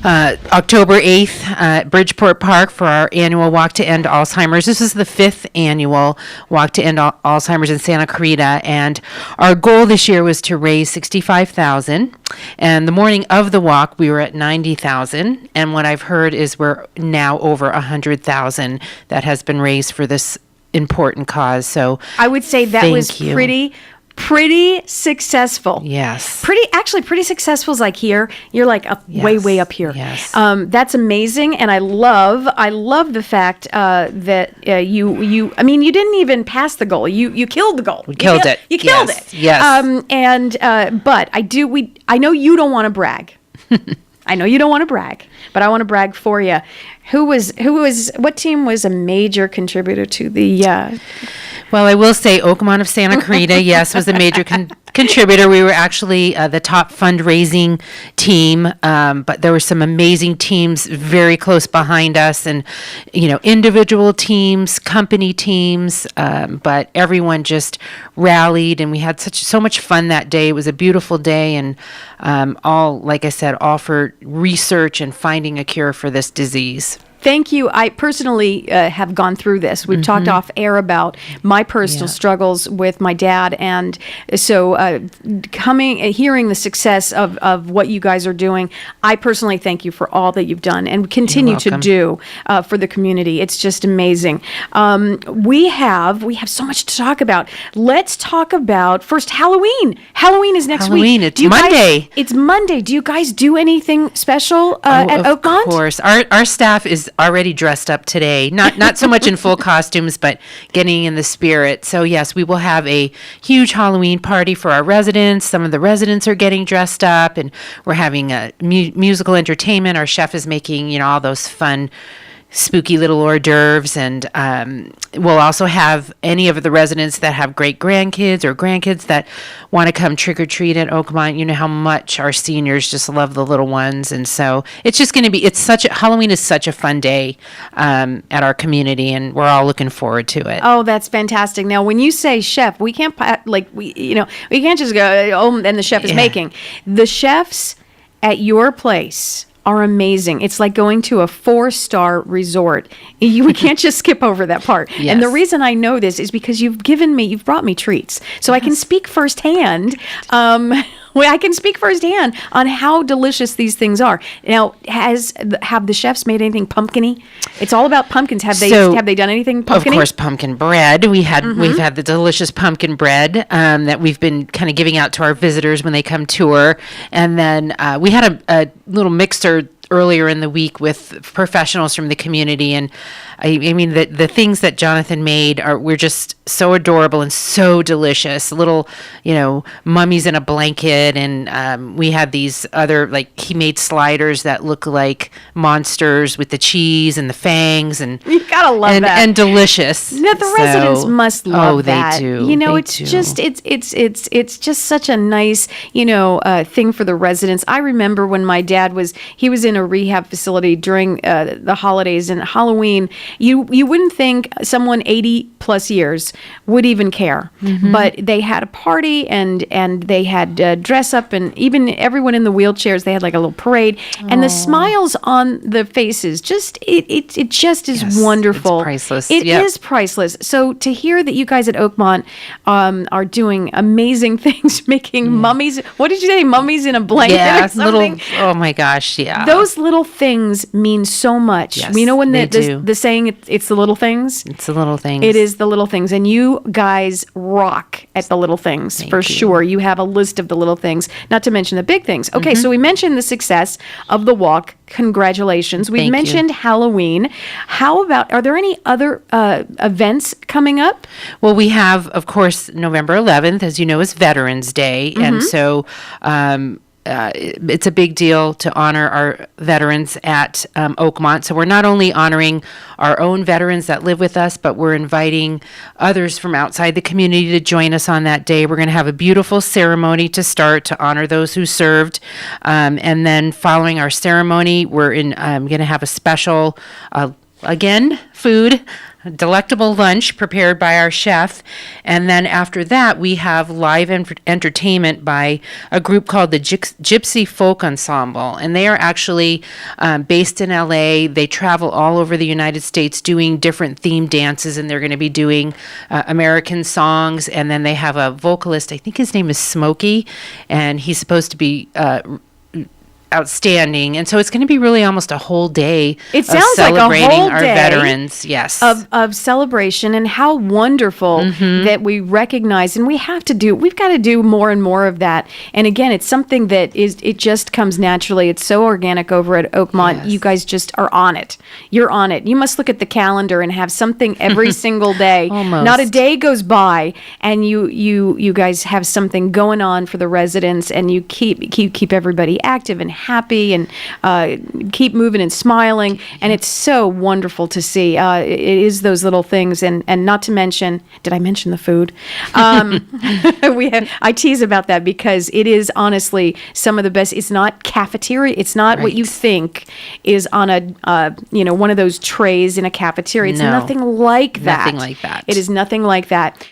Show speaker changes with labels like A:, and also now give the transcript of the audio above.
A: October 8th at Bridgeport Park for our annual Walk to End Alzheimer's. This is the 5th annual Walk to End Alzheimer's in Santa Clarita, and our goal this year was to raise $65,000. And the morning of the walk, we were at $90,000. And what I've heard is we're now over $100,000 that has been raised for this important cause. So
B: I would say that was pretty successul.
A: Yes.
B: Pretty successful is like here. You're like way up here.
A: Yes.
B: That's amazing. And I love the fact that you didn't even pass the goal. You killed the goal.
A: We killed it.
B: You killed it.
A: Yes.
B: But I know you don't want to brag. I know you don't want to brag, but I want to brag for you. What team was a major contributor to the,
A: Well, I will say Oakmont of Santa Clarita, yes, was a major contributor. We were actually the top fundraising team, but there were some amazing teams very close behind us, and individual teams, company teams, but everyone just rallied, and we had so much fun that day. It was a beautiful day, and like I said, all for research and finding a cure for this disease.
B: Thank you. I personally have gone through this. We've talked off air about my personal struggles with my dad. And so hearing the success of what you guys are doing, I personally thank you for all that you've done and continue to do for the community. It's just amazing. We have so much to talk about. Let's talk about first Halloween. Halloween is next week.
A: It's Monday.
B: It's Monday. Do you guys do anything special at Oakmont?
A: Of course. Our staff is already dressed up today, not so much in full costumes, but getting in the spirit. So yes, we will have a huge Halloween party for our residents. Some of the residents are getting dressed up, and we're having a musical entertainment. Our chef is making all those fun spooky little hors d'oeuvres, and we'll also have any of the residents that have great grandkids or grandkids that want to come trick-or-treat at Oakmont. You know how much our seniors just love the little ones, and so it's just going to be, Halloween is such a fun day at our community, and we're all looking forward to it.
B: Oh, that's fantastic. Now, when you say chef, we can't we can't just go, and the chef is making. The chefs at your place are amazing. It's like going to a 4-star resort. We can't just skip over that part.
A: Yes.
B: And the reason I know this is because you've brought me treats. So I can speak firsthand. I can speak firsthand on how delicious these things are. Now, have the chefs made anything pumpkin-y? It's all about pumpkins. Have they done anything pumpkin-y?
A: Of course, pumpkin bread. We've had the delicious pumpkin bread that we've been kind of giving out to our visitors when they come tour. And then we had a little mixer earlier in the week with professionals from the community, and I mean the things that Jonathan made were just so adorable and so delicious. Little mummies in a blanket, and we had these other, he made sliders that look like monsters with the cheese and the fangs, and
B: you gotta love that,
A: and delicious.
B: Now, the residents must love that.
A: They do.
B: It's just such a nice thing for the residents. I remember when my dad was in a rehab facility during the holidays and Halloween. You wouldn't think someone 80 plus years would even care, but they had a party and they had dress up, and even everyone in the wheelchairs, they had like a little parade, and the smiles on the faces, it just is wonderful.
A: It's priceless.
B: It is priceless. So to hear that you guys at Oakmont are doing amazing things, making mummies. What did you say? Mummies in a blanket or something?
A: Oh my gosh, yeah.
B: Those little things mean so much.
A: Yes,
B: You know when the saying, it's the little things?
A: It's the little things.
B: It is the little things. And you guys rock at the little things, for sure. You have a list of the little things, not to mention the big things. Okay, so we mentioned the success of the walk. Congratulations. We mentioned Halloween. How about, are there any other events coming up?
A: Well, we have, of course, November 11th, as you know, is Veterans Day. And so it's a big deal to honor our veterans at Oakmont. So we're not only honoring our own veterans that live with us, but we're inviting others from outside the community to join us on that day. We're going to have a beautiful ceremony to start to honor those who served. And then following our ceremony, we're going to have a special, again, food delectable lunch prepared by our chef. And then after that, we have live entertainment by a group called the Gypsy Folk Ensemble. And they are actually based in LA. They travel all over the United States doing different themed dances, and they're going to be doing American songs. And then they have a vocalist, I think his name is Smokey, and he's supposed to be outstanding. And so it's going to be really almost a whole day
B: It
A: of
B: sounds like a
A: celebrating
B: whole
A: our
B: day
A: veterans. Yes.
B: of celebration, and how wonderful that we recognize, and we've got to do more and more of that. And again, it's something that it just comes naturally. It's so organic over at Oakmont.
A: Yes.
B: You guys just are on it. You're on it. You must look at the calendar and have something every single day.
A: Almost.
B: Not a day goes by and you guys have something going on for the residents, and you keep everybody active and happy, and keep moving and smiling, and it's so wonderful to see. It is those little things, and not to mention, did I mention the food? I tease about that because it is honestly some of the best. It's not cafeteria. It's not what you think is on a one of those trays in a cafeteria. It's
A: No.
B: nothing like that.
A: Nothing like that.
B: It is nothing like that.